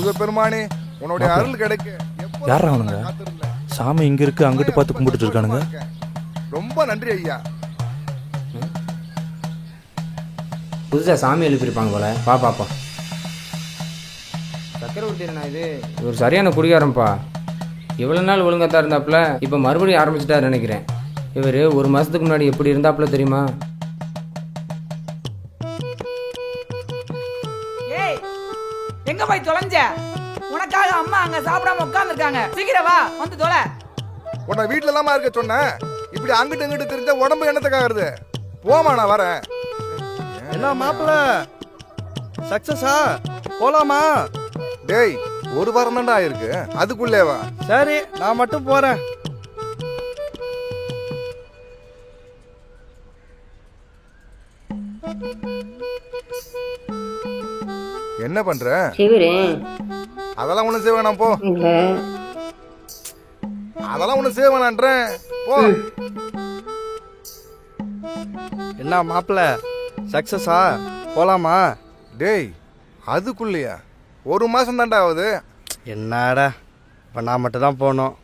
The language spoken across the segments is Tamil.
முருகப்பெருமானே உன்னுடைய அருள் கிடைக்க யாரா அவனுங்க? சாமி இங்க இருக்கு, அங்கிட்டு பார்த்து கும்பிட்டுட்டு இருக்கானுங்க. ரொம்ப நன்றி ஐயா. புதுசாக சாமி எழுப்பியிருப்பாங்க போல. பாப்பா சக்கரவர்த்தி என்ன இது? ஒரு சரியான குடிகாரன்ப்பா. இவ்வளோ நாள் ஒழுங்காக தான் இருந்தாப்புல, இப்போ மறுபடியும் ஆரம்பிச்சிட்டாரு நினைக்கிறேன். இவர் ஒரு மாதத்துக்கு முன்னாடி எப்படி இருந்தாப்புல தெரியுமா? ஏய், எங்க போய் தொலைஞ்ச? உனக்காக அம்மா அங்க சாப்பிடாம உட்கார்ந்துருக்காங்க. சீக்கிரம் வா, வந்து தொலை. உன்னை வீட்டுல இல்லாம இருக்க சொன்னேன். இப்படி அங்கிட்டு இங்கிட்டு தெரிஞ்ச உடம்பு என்னத்துக்காகிறது? போமா, நான் வரேன். என்ன மாப்பிள்ள, சக்சஸா? போலாமா? டேய், ஒரு வாரம் தான்டா ஆயிருக்கு, அதுக்குள்ளேவா? சரி, நான் மட்டும் போறேன். என்ன பண்ற? செய்வேன். அதெல்லாம் ஒண்ணும் செய்ய வேணாம், போ. அதெல்லாம் ஒண்ணும் செய்ய வேணான்றேன், போ. என்ன மாப்பிள்ள, சக்சஸா? போலாமா? டேய், அதுக்குள்ளேயா? ஒரு மாசம் தான்டா ஆகுது. என்னடா, இப்போ நான் மட்டும் தான் போகணும்.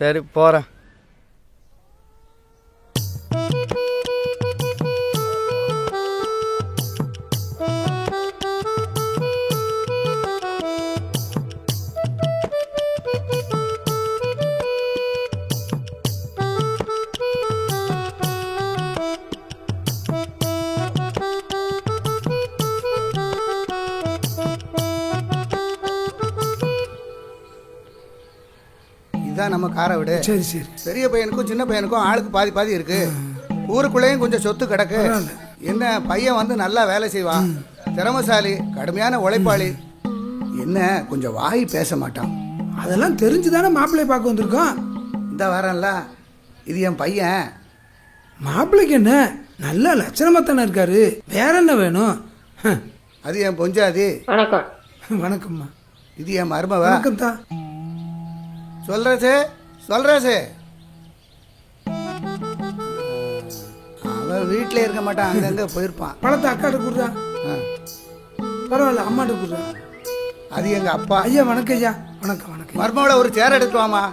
சரி, போகிறேன். இதான் நம்ம காரை விடு. சரி சரி. பெரிய பையனுக்கும் சின்ன பையனுக்கும் ஆளுக்கு பாதி பாதி இருக்கு. ஊருக்குள்ளேயும் கொஞ்சம் சொத்து கிடக்கு. என்ன, பையன் வந்து நல்லா வேலை செய்வான், திறமசாலி, கடுமையான உழைப்பாளி. என்ன, கொஞ்சம் வாய் பேச மாட்டான். அதெல்லாம் தெரிஞ்சுதானே மாப்பிள்ளைய பார்க்க வந்திருக்கோம். இந்த வாரம்ல இது என் பையன். மாப்பிள்ளைக்கு என்ன நல்ல லட்சணமா தானே இருக்காரு, வேற என்ன வேணும்? அது என் பொஞ்சாதி. வணக்கம். வணக்கம்மா. இது என் மருமவ. வணக்கம் தான். சொல்றசே அவன் வீட்டில் இருக்க மாட்டான், அங்கங்க போயிருப்பான். பழத்தை அக்காட்ட கொடுறா. பரவாயில்ல, அம்மாட்ட கொடுறா. அது எங்க அப்பா. ஐயா வணக்கம். ஐயா வணக்கம். வணக்கம். மருமவளை ஒரு சேர் எடுத்துவாமா.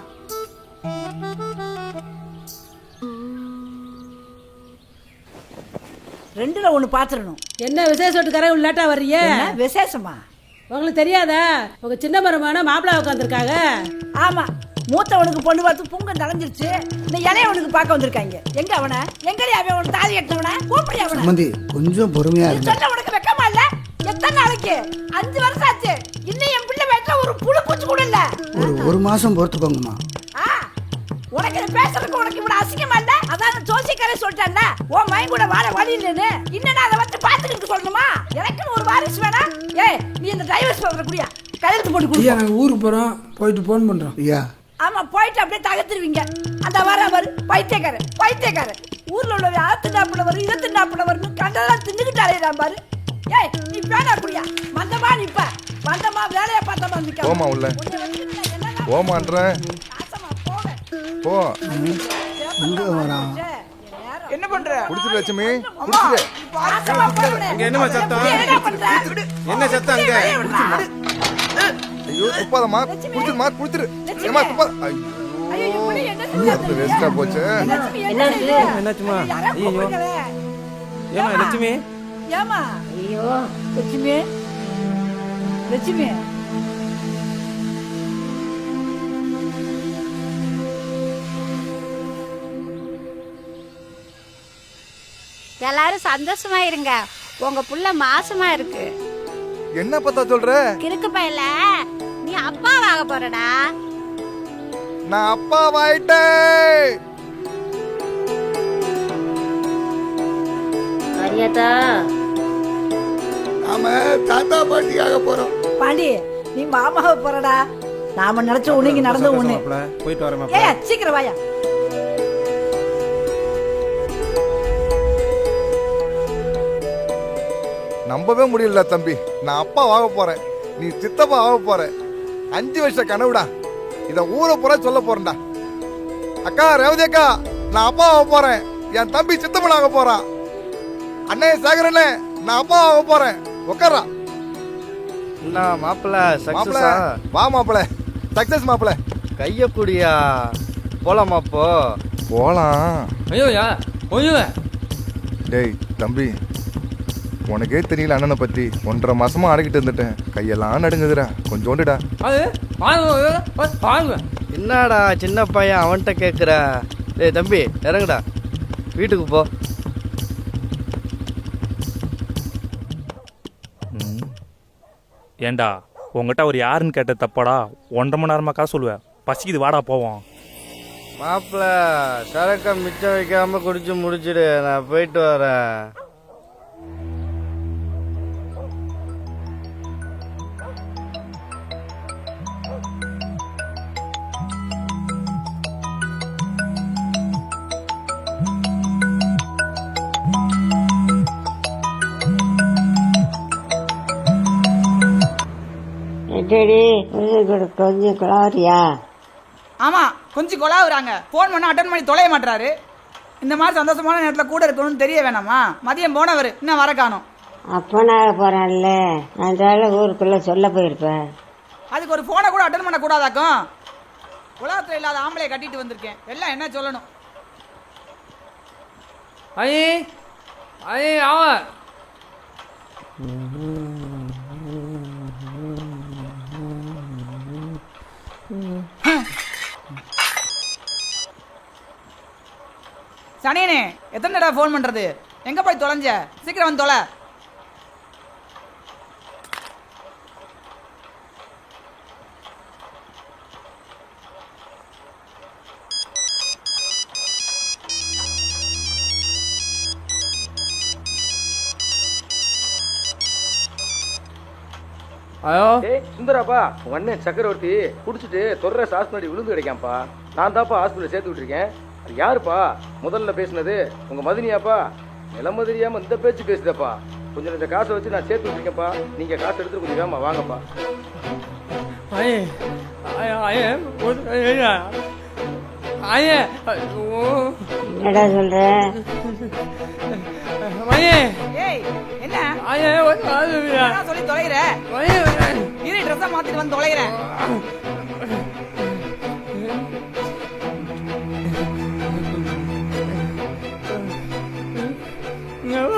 ரெண்டுல ஒண்ணு பாத்துறணும். என்ன விசேஷத்துக்கார லேட்டா வர்றீங்க? விசேஷமா? உங்களுக்கு தெரியாதா? உங்க சின்ன மருமான மாப்பிள்ளை உட்காந்துருக்காங்க. ஆமா, மூத்தவனுக்கு பொண்ணு பார்த்து புங்க தலைஞ்சிருச்சு. இந்த இளையவனுக்கு பார்க்க வந்திருக்காங்க. எங்க அவன? எங்கடி அவன்? உன் தாலி கட்டினவன கூப்பிடி அவன. சம்பந்தி, கொஞ்சம் பொறுமையா இரு. சொல்ல உனக்கு வெக்கமா இல்ல? எத்தனை நாளைக்கு? 5 வருஷம் ஆச்சு, இன்னும் என் பிள்ளை வயித்துல ஒரு புழு பூச்சி கூட இல்ல. ஒரு மாசம் பொறுத்துக்கோங்கம்மா. உனக்கு பேசுறதுக்கு உனக்கு இவ்வளவு அசிங்கமா இல்ல? அதான் ஜோசிக்காரே சொல்லிட்டான்ல, உன் மகன் கூட வாழ வழி இல்லைன்னு. இன்னும் அதை வந்து பாத்துக்கிட்டு சொல்லணுமா? எனக்குன்னு ஒரு வாரிசு வேணா? ஏய், நீ இந்த டிரைவர்ஸ் பேப்பர் குடியா, கையெழுத்து போட்டு குடி. நாங்கள் ஊருக்கு போகிறோம், போயிட்டு ஃபோன் பண்ணுறோம். ஐயா. ஆமா, போயிட்டு அப்படியே தகத்துருவீங்க. அந்த வர பைத்தியக்காரன் ஊர்ல உள்ள ஆத்துண்டாப்புல வரும், இதத்துண்டாப்புல வரும்னு கண்டதெல்லாம் தின்னுக்கிட்டு அலையிறான் பாரு. ஏய், நீ பேனா குடியா, மந்தமா நிப்ப, மந்தமா வேலையை பார்த்தமா நிக்க. போமா உள்ள, போமான்றேன், போ. எங்க வரான்? என்ன பண்ற? குடிச்சிரு லட்சுமி, குடிச்சிரு. அங்க என்ன சத்தம்? என்ன சத்தம் அங்க? ஐயோ, துப்பாதம்மா, குடிச்சிருமா, குடிச்சிரு. ஏமா துப்பா. ஐயோ, அது வேஸ்டா போச்சு. என்னாச்சுமா? ஐயோ, ஏமா லட்சுமி? ஏமா? ஐயோ, லட்சுமி எல்லாரும் சந்தோஷமா இருங்க. உங்க புள்ள மாசமா இருக்கு. என்ன பத்தா சொல்ற? கிறுக்கு பையல, நீ அப்பாவாக போறடா. நான் அப்பாவாயிட்டேன். அரியாதா, நாம தாத்தா பாட்டியாக போறோம். பாண்டி, நீ மாமாவை போறடா. நாம நினைச்ச உனக்கு நடந்த ஒண்ணு. போயிட்டு வரேன். ஏய், சீக்கிரம் வாயா. நம்பவே முடியல தம்பி, நான் அப்பா ஆக போறேன், நீ சித்தப்பா ஆக போற. 5 வருஷ கனவுடா, இத ஊரை பூரா சொல்ல போறேன்டா. அக்கா, ரேவதி அக்கா, நான் அப்பா ஆக போறேன், என் தம்பி சித்தப்பன் ஆக போறான். அண்ணே சேகரனே, நான் அப்பா ஆக போறேன். உட்காரா. என்ன மாப்பிள்ள மாப்பிள சக்சஸா? வா மாப்பிள சக்சஸ் மாப்பிள. கைய குடியா போலாமா அப்போ? போலாம். ஐயோயா ஐயோ டேய் தம்பி, உனக்கே தெரியல அண்ணனை பத்தி. 1.5 மாசமா அடக்கிட்டு இருந்துட்டேன், கையெல்லாம் நடுங்குதுடா. கொஞ்சோண்டுடா. அது வாங்க என்னடா சின்ன பையன் அவன்கிட்ட கேட்குற? டேய் தம்பி இறங்குடா, வீட்டுக்கு போ. ஏண்டா உங்ககிட்ட அவர் யாருன்னு கேட்ட தப்பாடா? 1.5 மணி நேரமா காசு சொல்லுவேன். பசிக்குது, வாடா போவோம். மாப்பிள்ள சரக்க மிச்சம் வைக்காம குடிச்சு முடிச்சிடு, நான் போயிட்டு வரேன். கொஞ்சம் குளாரியா? ஆமா கொஞ்சம் கொலாவுறாங்க. ஃபோன் பண்ண அட்டன் பண்ணி தொலைய மாட்டாரு. இந்த மாதிரி சந்தோஷமான நேரத்தில் கூட இருக்கணும்னு தெரிய வேணாமா? மதியம் போனவர் இன்னும் வர காணோம். அப்பனாக போறான்ல, அதனால ஊருக்குள்ள சொல்ல போயிருப்பேன். அதுக்கு ஒரு ஃபோனை கூட அட்டன் பண்ண கூடாதாக்கும்? உலகத்தில் இல்லாத ஆம்பளையை கட்டிட்டு வந்திருக்கேன், எல்லாம் என்ன சொல்லணும்? ஐயே ஐயே ஆவ சனியனே, எத்தனை தடவை ஃபோன் பண்றது? எங்க போய் தொலைஞ்ச? சீக்கிரம் வந்து தொலை. ஐயோ சுந்தராப்பா, உங்க அண்ணன் சக்கரவர்த்தி குடிச்சிட்டு தொடர ஹாஸ்பிட்டல் விழுந்து கிடைக்காmpா. நான் தான்ப்பா ஹாஸ்பிட்டல் சேர்த்து விட்டுருக்கேன். அது யாருப்பா முதல்ல பேசுனது? உங்க மதினியாப்பா? நிலைமை தெரியாம இந்த பேச்சு பேசுதப்பா. கொஞ்சம் இந்த காசை வச்சு நான் சேர்த்து விட்டுருக்கேன்ப்பா. நீங்க காசு எடுத்து கொஞ்சம் வேமா வாங்கப்பா. ஐயே ஐயே ஐயே என்னடா சொல்ற? ஐயே ஏய் என்ன ஐயே என்ன சொல்லி தொலைகிற? இரு, ட்ரெஸ்ஸை மாத்திட்டு வந்து தொலைகிறேன்.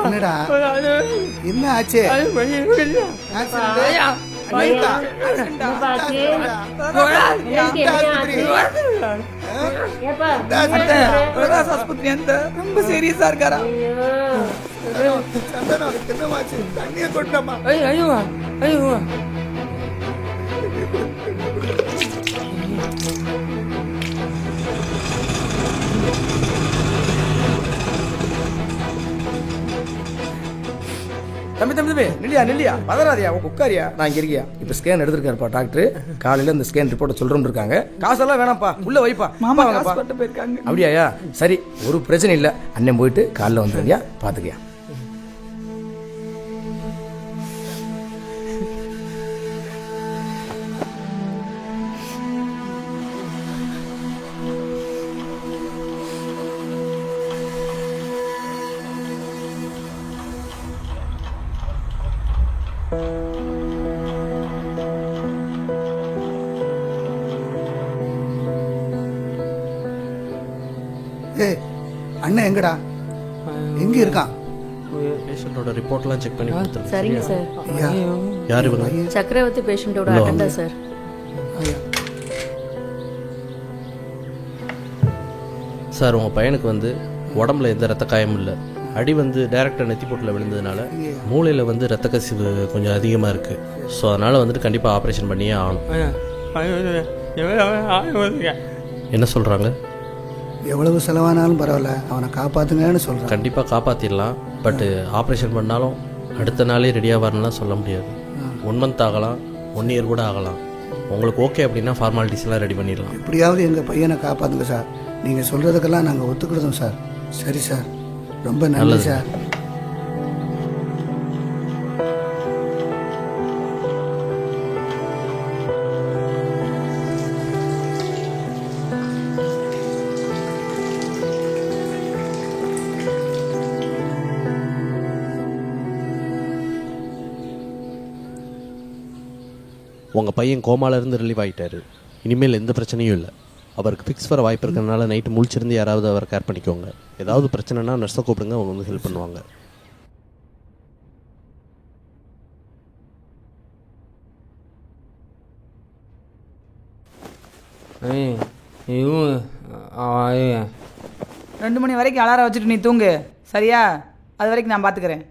என்னடா என்ன ஆச்சு? ஆஸ்பத்திரி அந்த ரொம்ப சீரியஸா இருக்காரா? தண்ணிய கொண்டமா? ஐயோ ஐயோ தம்பி தம்பி தம்பி நில்லியா பதறாதியா, உட்காரியா. நான் இங்க இருக்கியா? இப்ப ஸ்கேன் எடுத்திருக்காருப்பா டாக்டர். காலையில இந்த ஸ்கேன் ரிப்போர்ட்டை சொல்றோம் இருக்காங்க. காசெல்லாம் வேணாம்ப்பா, உள்ள வைப்பா. மாமா ஹாஸ்பிட்டல் போயிருக்காங்க. அப்படியா? சரி, ஒரு பிரச்சனை இல்ல. அண்ணன் போயிட்டு காலைல வந்துருக்கியா, பாத்துக்கியா. ஏய் அண்ணன் எங்கடா? எங்க இருக்கான்? பேஷண்டோட ரிப்போர்ட்லாம் செக் பண்ணி கொடுத்துருங்க. சரிங்க சார். ஐயா, யார் இவங்க? சக்கரவர்த்தி பேஷண்டோட அட்டெண்டர் சார். ஐயா. சார் உங்கள் பையனுக்கு வந்து உடம்புல எந்த ரத்த காயமும் இல்லை. அடி வந்து டைரக்டாக நெத்தி போட்டில் விழுந்ததுனால மூளையில் வந்து ரத்த கசிவு கொஞ்சம் அதிகமாக இருக்குது. ஸோ அதனால் வந்துட்டு கண்டிப்பாக ஆப்ரேஷன் பண்ணியே ஆகணும். என்ன சொல்கிறாங்க? எவ்வளவு செலவானாலும் பரவாயில்ல, அவனை காப்பாத்துங்கன்னு சொல்றான். கண்டிப்பாக காப்பாற்றிடலாம். பட்டு ஆப்ரேஷன் பண்ணாலும் அடுத்த நாளே ரெடியாக வரணும்லாம் சொல்ல முடியாது. 1 மந்த் ஆகலாம், 1 இயர் கூட ஆகலாம். உங்களுக்கு ஓகே அப்படின்னா ஃபார்மாலிட்டிஸ்லாம் ரெடி பண்ணிடலாம். எப்படியாவது எங்கள் பையனை காப்பாற்றுங்க சார். நீங்கள் சொல்கிறதுக்கெல்லாம் நாங்கள் ஒத்துக்கிடுதோம் சார். சரி சார், ரொம்ப நன்றி சார். உங்கள் பையன் கோமாலேருந்து ரிலீவ் ஆகிட்டாரு. இனிமேல் எந்த பிரச்சனையும் இல்லை. அவருக்கு ஃபிக்ஸ் வர வாய்ப்பு இருக்கிறதுனால நைட்டு முழிச்சிருந்து யாராவது அவரை கேர் பண்ணிக்கோங்க. ஏதாவது பிரச்சனைனா நர்ஸை கூப்பிடுங்க, அவங்க வந்து ஹெல்ப் பண்ணுவாங்க. இவன் 2 மணி வரைக்கும் அலாரம் வச்சுட்டு நீ தூங்கு, சரியா? அது வரைக்கும் நான் பார்த்துக்கிறேன்.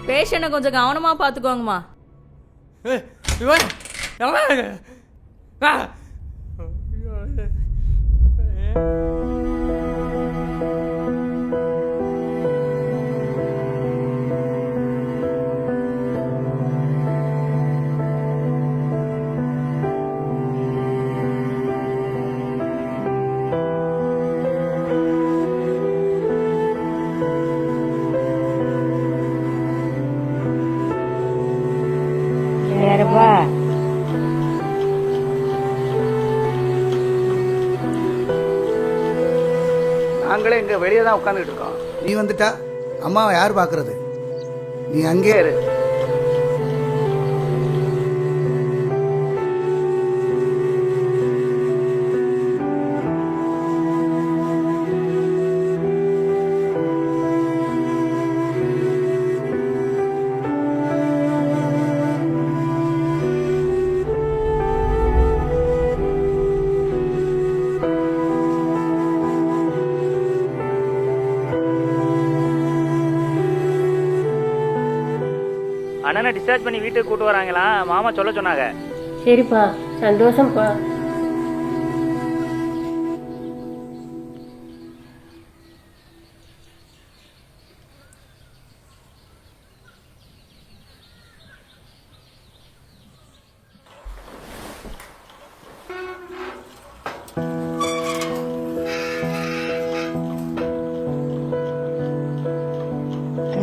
பேஷண்ட்டை கொஞ்சம் கவனமாக பார்த்துக்கோங்கம்மா. யாரப்பா? நாங்களே இங்கே வெளியே தான் உட்காந்துக்கிட்டு இருக்கோம். நீ வந்துட்டா அம்மாவை யார் பார்க்கறது? நீ அங்கே இரு. அண்ணனை டிஸ்சார்ஜ் பண்ணி வீட்டுக்கு கூட்டு வராங்களா? மாமா சொல்ல சொன்னாங்க. சரிப்பா, சந்தோஷம்ப்பா.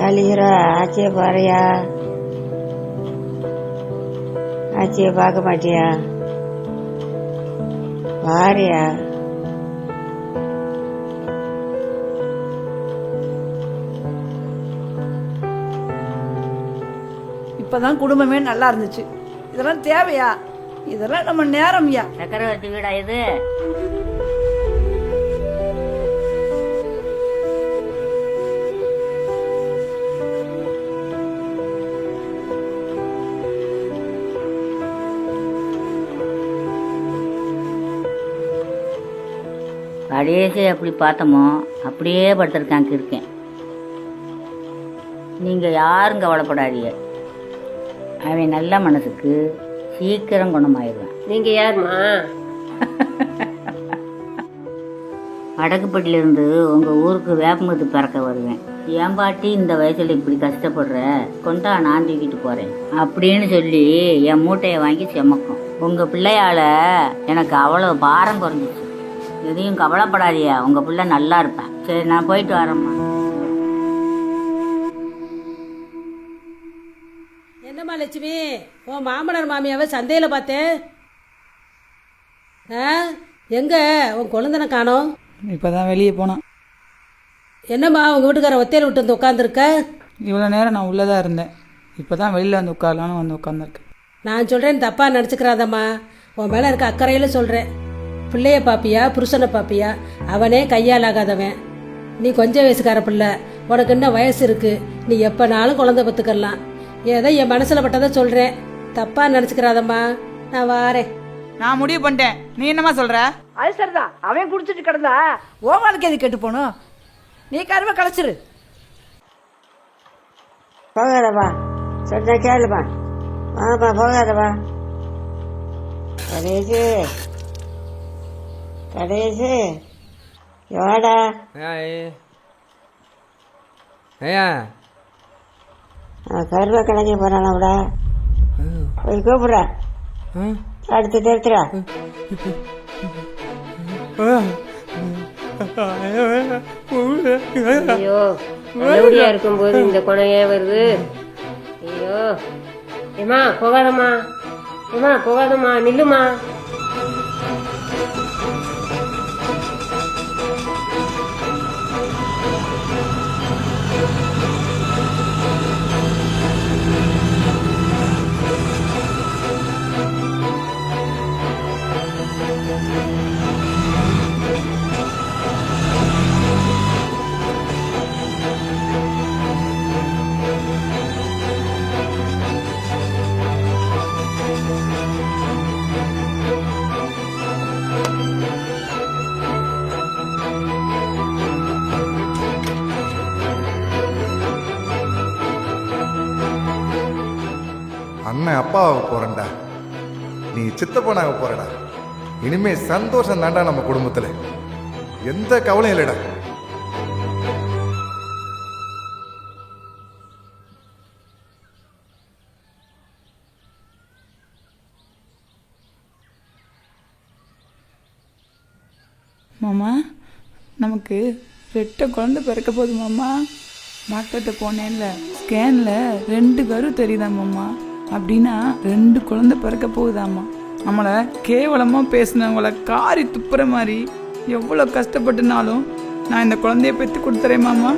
காளிகரா, ஆச்சியை பாருயா. ஆச்சியை பார்க்க மாட்டியா? பாரியா. இப்பதான் குடும்பமே நல்லா இருந்துச்சு. இதெல்லாம் தேவையா? இதெல்லாம் நம்ம நேரம்யா. சக்கரவர்த்தி வீடா இது? கடைசி அப்படி பார்த்தோமோ அப்படியே படுத்திருக்காங்க இருக்கேன். நீங்கள் யாரும் கவலைப்படாதீங்க. அவன் நல்ல மனசுக்கு சீக்கிரம் குணமாயிடுவான். நீங்கள் யாருமா? வடக்குப்பட்டியிலிருந்து உங்கள் ஊருக்கு வேப்பமுத்து பிறக்க வருவேன். என் பாட்டி இந்த வயசில் இப்படி கஷ்டப்படுற, கொண்டா நான் தூக்கிட்டு போகிறேன் அப்படின்னு சொல்லி என் மூட்டையை வாங்கி செமக்கும். உங்கள் பிள்ளையால் எனக்கு அவ்வளோ பாரம் குறைஞ்சிச்சு. எதையும் கவலைப்படாதியா, உங்க பிள்ளை நல்லா இருப்பேன். சரி, நான் போயிட்டு வரேம்மா. என்னம்மா லட்சுமி, உன் மாமனார் மாமியாவை சந்தையில் பார்த்தேன். எங்க உன் குழந்தனை காணோம்? இப்போதான் வெளியே போனான். என்னம்மா உங்கள் வீட்டுக்கார ஒத்தையில் விட்டு வந்து உட்காந்துருக்க? இவ்வளோ நேரம் நான் உள்ளே தான் இருந்தேன். இப்போ தான் வெளியில் வந்து உட்காரலான்னு வந்து உட்காந்துருக்கேன். நான் சொல்கிறேன், தப்பாக நினச்சிக்கிறாதம்மா. உன் மேலே இருக்க அக்கறையில் சொல்கிறேன். பிள்ளைய பாப்பியா, புருஷனை பாப்பியா? அவனே கையால் ஆகாதவன். நீ கொஞ்சம் வயசுக்கார பிள்ளை, உனக்கு இன்னும் வயசு இருக்கு. நீ எப்போனாலும் குழந்தை பத்துக்கலாம். ஏதோ என் மனசில் பட்டதை சொல்கிறேன், தப்பாக நினச்சிக்கிறாதம்மா. நான் வாரேன். நான் முடிவு பண்ணிட்டேன். நீ என்னம்மா சொல்கிற? அது சரிதான். அவன் குடிச்சிட்டு கிடந்தா ஓமானுக்கு எது கெட்டு போகணும்? நீ கருவை கலைச்சிரு. போகாதப்பா, சொன்னா கேளுப்பா. வாப்பா, போகாதப்பா. கடைசி கடைசி எவாடா? ஐயா கருவா கிளக்க போறானா விட போய் கூப்பிடுற அடுத்து தெரித்துறா. ஐயோ நல்லபடியா இருக்கும்போது இந்த குணம் ஏன் வருது? ஐயோ ஏமா போகாதம்மா, ஏமா போகாதம்மா, நில்லுமா. அண்ணன் அப்பாவாக போறேன்டா, நீ சித்தப்பனாக போறடா. இனிமே சந்தோஷம் தாண்டா நம்ம குடும்பத்துல, எந்த கவலையும் இல்லடா. மாமா நமக்கு ரெட்டை குழந்தை பிறக்க போகுது மாமா. டாக்டர்கிட்ட போனேன்ல, ஸ்கேனில் 2 கரு தெரியுதா மாமா. அப்படின்னா 2 குழந்தை பிறக்க போகுதாம்மா. நம்மளை கேவலமாக பேசினவங்கள காரி துப்புற மாதிரி எவ்வளோ கஷ்டப்பட்டுனாலும் நான் இந்த குழந்தைய பெற்று கொடுத்துறேன் மாமா.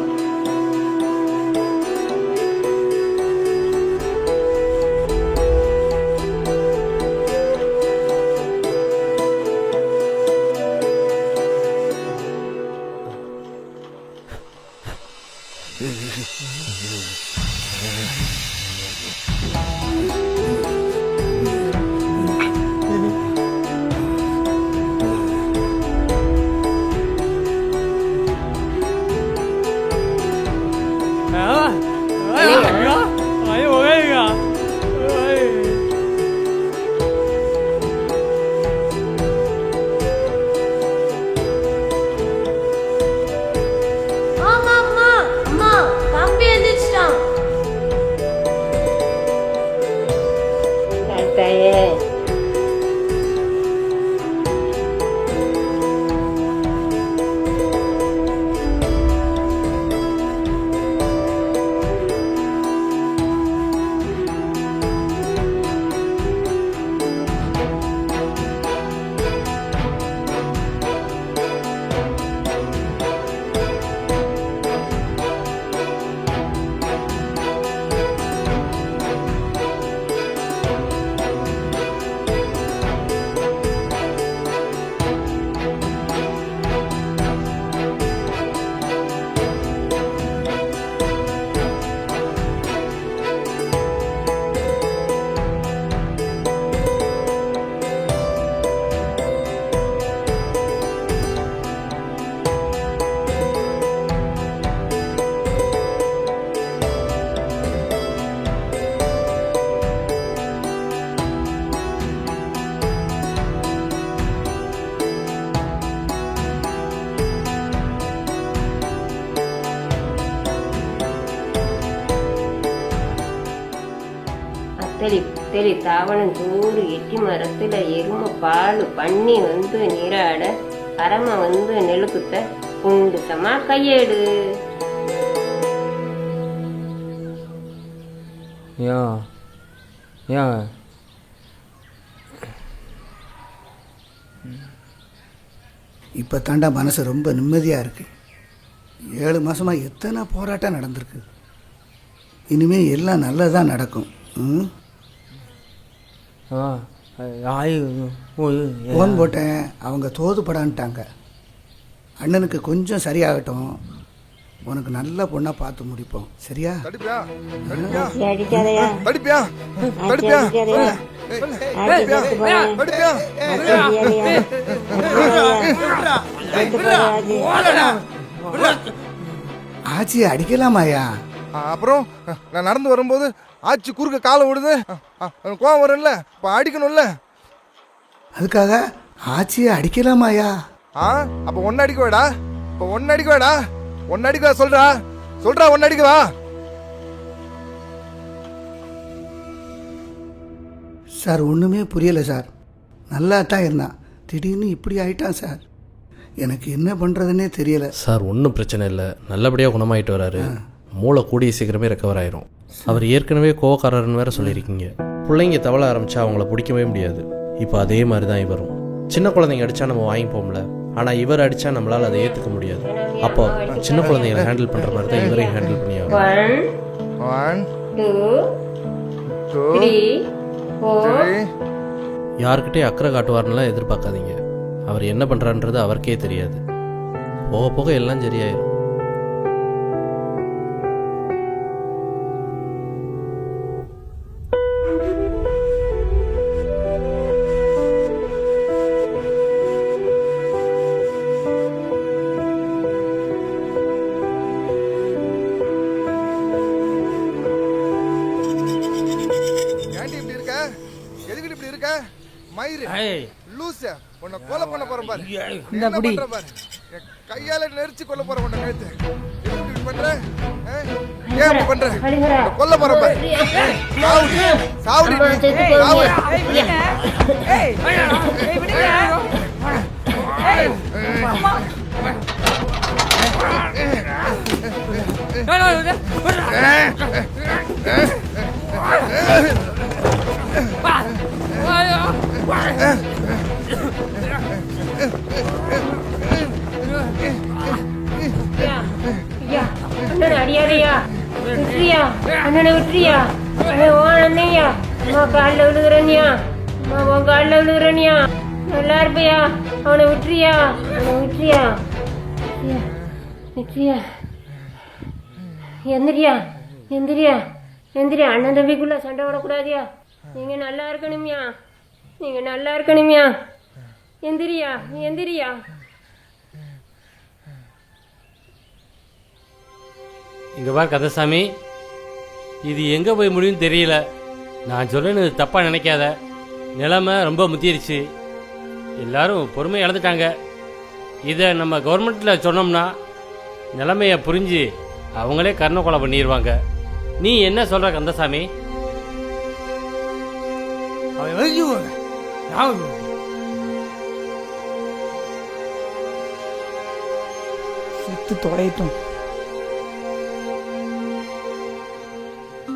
தெளி தாவணம் சூடு எட்டி மரத்துல எரும பால் பண்ணி வந்து நீராட பரம வந்து நெழுக்குத்த குண்டு சமா கையேடு. இப்போ தாண்டா மனசு ரொம்ப நிம்மதியாக இருக்கு. 7 மாசமா எத்தனை போராட்டம் நடந்திருக்கு. இனிமேல் எல்லாம் நல்லதாக நடக்கும். ஃபோன் போட்டேன், அவங்க தோதுப்படான்ட்டாங்க. அண்ணனுக்கு கொஞ்சம் சரியாகட்டும், உனக்கு நல்ல பொண்ணா பார்த்து முடிப்போம். சரியா? தடிப்பியா தடிப்பியா தடிப்பியா தடிப்பியா ஆச்சியை அடிக்கலாமாயா? அப்புறம் நான் நடந்து வரும்போது ஆச்சி குறுக்க காலை விடுது, கோவம் வரும்ல, இப்போ அடிக்கணும்ல. அதுக்காக ஆச்சியை அடிக்கலாமாயா? அப்போ ஒன்னு அடிக்க வேடா, இப்போ ஒன்னு அடிக்க வேடா, ஒன்னு அடிக்க சொல்றா சொல்றா, ஒன்னு அடிக்கவா? சார் ஒன்றுமே புரியலை சார். நல்லா தான் இருந்தான், திடீர்னு இப்படி ஆயிட்டான் சார். எனக்கு என்ன பண்ணுறதுன்னே தெரியலை சார். ஒன்றும் பிரச்சனை இல்லை, நல்லபடியாக குணமாயிட்டு வராரு. மூளை கூடிய சீக்கிரமே ரெக்கவர் ஆயிரும். அவர் ஏற்கனவே கோவக்காரர்னு வேற சொல்லியிருக்கீங்க. பிள்ளைங்க தவள ஆரம்பித்தா அவங்கள பிடிக்கவே முடியாது. இப்போ அதே மாதிரி தான் இவரும். சின்ன குழந்தைங்க அடித்தா நம்ம வாங்கிப்போம்ல, ஆனால் இவர் அடித்தா நம்மளால் அதை ஏற்றுக்க முடியாது. அப்போ சின்ன குழந்தைங்களை ஹேண்டில் பண்ணுற மாதிரி தான் இவரையும் ஹேண்டில் பண்ணி ஆகும். 1 2 3 யார்கிட்டே அக்கறை காட்டுவார்னுலாம் எதிர்பார்க்காதீங்க. அவர் என்ன பண்ணுறான்றது அவருக்கே தெரியாது. போக போக எல்லாம் சரியாயிரும். ஏன்டி இப்படி இருக்க? எதுக்கு இப்படி இருக்க? மயிறு லூசு, உன்னை கொலை பண்ண போறேன் பாரு. என்ன பண்றேன் பாரு. என் கையால நெரிச்சு கொல்ல போறேன் உன்னை கழுத்து. எதுக்கு இப்படி பண்ற? ஏன் இப்படி பண்ற? உன்னை கொல்ல போறேன் பாரு. சாவுடி சாவு. அடியாதையா விட்டுறியா? அண்ணனை விட்டுறியா? அண்ணையா அம்மா காலில் விழுகிறனியா? அம்மா உன் காலில் விழுகிறனியா? நல்லா இருப்பையா? அவனை விட்டுறியா? அவனை விட்டுறியா? விட்டுறியா? எந்திரியா எந்திரியா எந்திரியா. அண்ணன் தம்பிக்குள்ள சண்டை விடக்கூடாதியா. நீங்க நல்லா இருக்கணுமியா, நீங்க நல்லா இருக்கணுமியா. எந்திரியா எந்திரியா. இங்கே பார் கந்தசாமி, இது எங்கே போய் முடியும்னு தெரியல. நான் சொல்கிறேன்னு தப்பாக நினைக்காத. நிலைமை ரொம்ப முத்திருச்சு. எல்லாரும் பொறுமை இழந்துட்டாங்க. இதை நம்ம கவர்மெண்ட்டில் சொன்னோம்னா நிலைமையை புரிஞ்சு அவங்களே கருணை கொலை பண்ணிடுவாங்க. நீ என்ன சொல்கிற கந்தசாமி? செத்து தொலைட்டும்.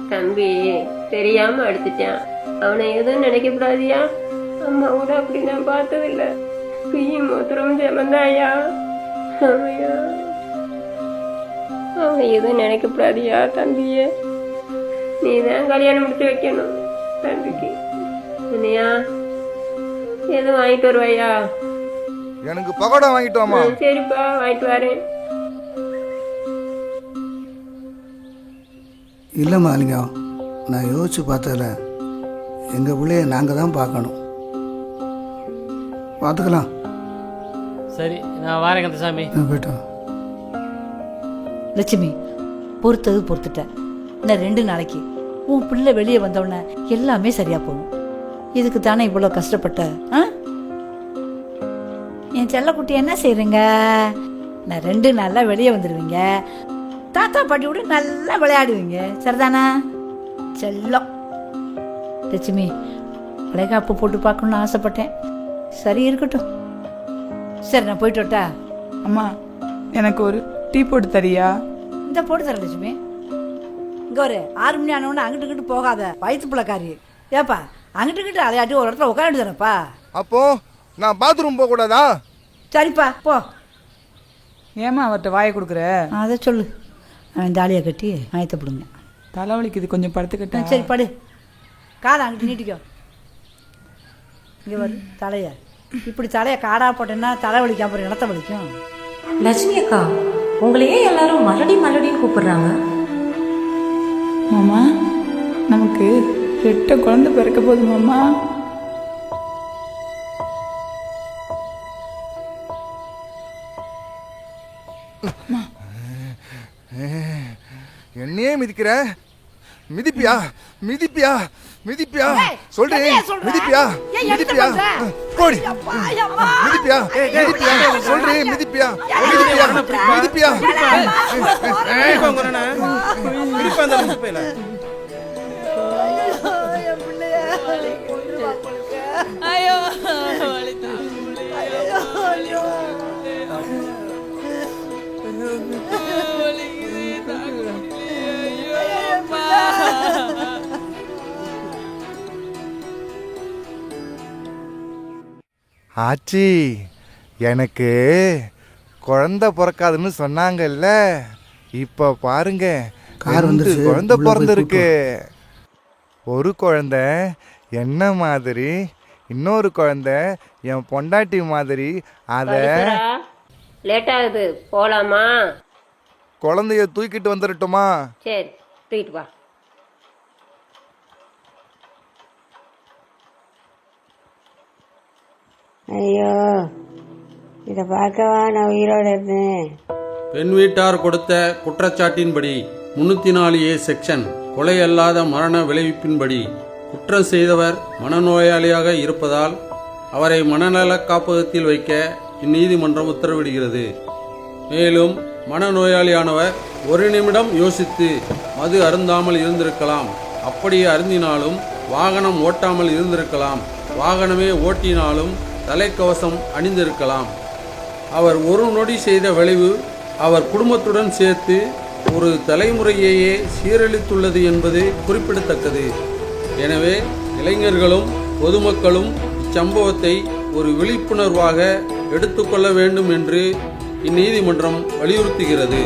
தம்பி தெரியாம அடிச்சிட்டான். அவனை எதுவும் நினைக்க கூடாதியா. அம்மா கூட அப்படி நான் பார்த்ததில்ல. பியும் மூத்திரம் ஜமந்தாயா. ஆமையா, அவனை எதுவும் நினைக்க கூடாதியா. தம்பிய நீ தான் கல்யாணம் முடிச்சு வைக்கணும் தம்பிக்கு. இல்லையா எதுவும் வாங்கிட்டு வருவாயா? எனக்கு பகோடா வாங்கிட்டு வாமா. சரிப்பா வாங்கிட்டு வரேன். இல்லை மாலிங்கம், நான் யோசிச்சு பார்த்ததில்ல. எங்கள் பிள்ளைய நாங்கள் தான் பார்க்கணும். பார்த்துக்கலாம். சரி, நான் வரேன் கந்தசாமி. போயிட்டோம். லட்சுமி, பொறுத்தது பொறுத்துட்டேன். இன்னும் 2 நாளைக்கு உன் பிள்ளை வெளியே வந்தவுடனே எல்லாமே சரியா போகும். இதுக்கு தானே இவ்வளோ கஷ்டப்பட்ட? என் செல்லக்குட்டி என்ன செய்றீங்க? நான் 2 நாள்ல வெளியே வந்துடுவீங்க. தாத்தா பாட்டியோட நல்லா விளையாடுவீங்க. சரிதானா செல்லம்? லட்சுமி, வளைகாப்பு போட்டு பார்க்கணுன்னு ஆசைப்பட்டேன். சரி இருக்கட்டும். சரி நான் போயிட்டு வரட்டா? அம்மா எனக்கு ஒரு டீ போட்டு தரியா? இந்த போட்டு தரேன் லட்சுமி. இங்கே ஒரு 6 மணி ஆனவொன்னே அங்கிட்டு இங்கிட்டு போகாத வயிற்று பிள்ளைக்காரி. ஏப்பா அங்கிட்டு இங்கிட்டு அலையாட்டி ஒரு இடத்துல உட்காந்து தானேப்பா. அப்போ நான் பாத்ரூம் போக கூடாதா? சரிப்பா போ. ஏமா அவர்கிட்ட வாயை கொடுக்குற? அதை சொல்லு. அவன் தாலியை கட்டி ஆயத்தப்படுங்க. தலைவலிக்குது, கொஞ்சம் படுத்துக்கிட்டேன். சரி படு. காதை அங்கிட்டு நீட்டிக்கோ. இங்கே வரு தலையை. இப்படி தலையை காடா போட்டேன்னா தலை வலிக்காம அப்புறம் இடத்த வலிக்கும். லட்சுமி அக்கா, உங்களையே எல்லாரும் மலடி மலடின்னு கூப்பிடுறாங்க. மாமா, நமக்கு 2 குழந்தை பிறக்க போகுது மாமா. என்னையே மிதிக்கிற? மிதிப்பியா மிதிப்பியா மிதிப்பியா? சொல்றேன் மிதிப்பியா மிதிப்பியா? கோடி மிதிப்பியா மிதிப்பியா? சொல்றேன் மிதிப்பியா மிதிப்பியா மிதிப்பியா? ஐயோ ஐயோ ஆச்சி எனக்கு குழந்தை பிறக்காதுன்னு சொன்னாங்கல்ல, இப்போ பாருங்க கார் வந்துருச்சு. குழந்தை உள்ள போய் பிறந்திருக்கு. ஒரு குழந்தை என்ன மாதிரி, இன்னொரு குழந்தை என் பொண்டாட்டி மாதிரி. அதை லேட் ஆகுது, போலாமா? குழந்தைய தூக்கிட்டு வந்துடட்டுமா? சரி, தூக்கிட்டு வா. ஐயோ, இதை பார்க்கவா நான் உயிரோடு இருந்தேன். பெண் வீட்டார் கொடுத்த குற்றச்சாட்டின்படி 304A செக்ஷன் கொலை அல்லாத மரண விளைவிப்பின்படி குற்றம் செய்தவர் மனநோயாளியாக இருப்பதால் அவரை மனநல காப்பகத்தில் வைக்க இந்நீதிமன்றம் உத்தரவிடுகிறது. மேலும் மனநோயாளியானவர் ஒரு நிமிடம் யோசித்து மது அருந்தாமல் இருந்திருக்கலாம். அப்படியே அருந்தினாலும் வாகனம் ஓட்டாமல் இருந்திருக்கலாம். வாகனமே ஓட்டினாலும் தலைக்கவசம் அணிந்திருக்கலாம். அவர் ஒரு நொடி செய்த விளைவு அவர் குடும்பத்துடன் சேர்த்து ஒரு தலைமுறையையே சீரழித்துள்ளது என்பது குறிப்பிடத்தக்கது. எனவே இளைஞர்களும் பொதுமக்களும் இச்சம்பவத்தை ஒரு விழிப்புணர்வாக எடுத்துக்கொள்ள வேண்டும் என்று இந்நீதிமன்றம் வலியுறுத்துகிறது.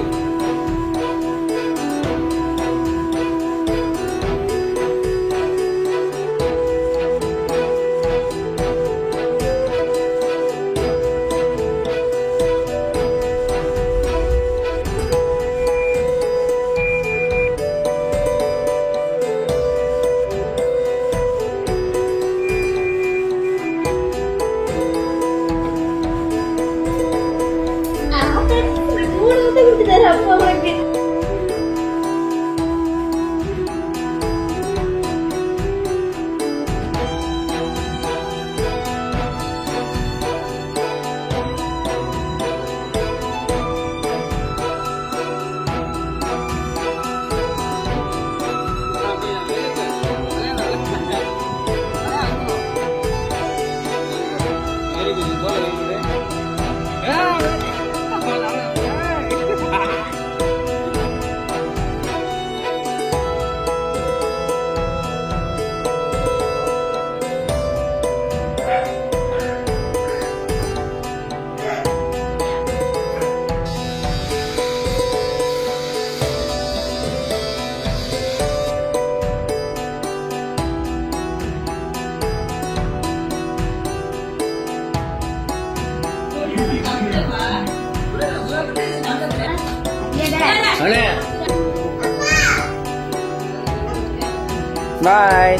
பாய்.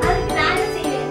அதுக்கு நான் என்ன செய்வேன்?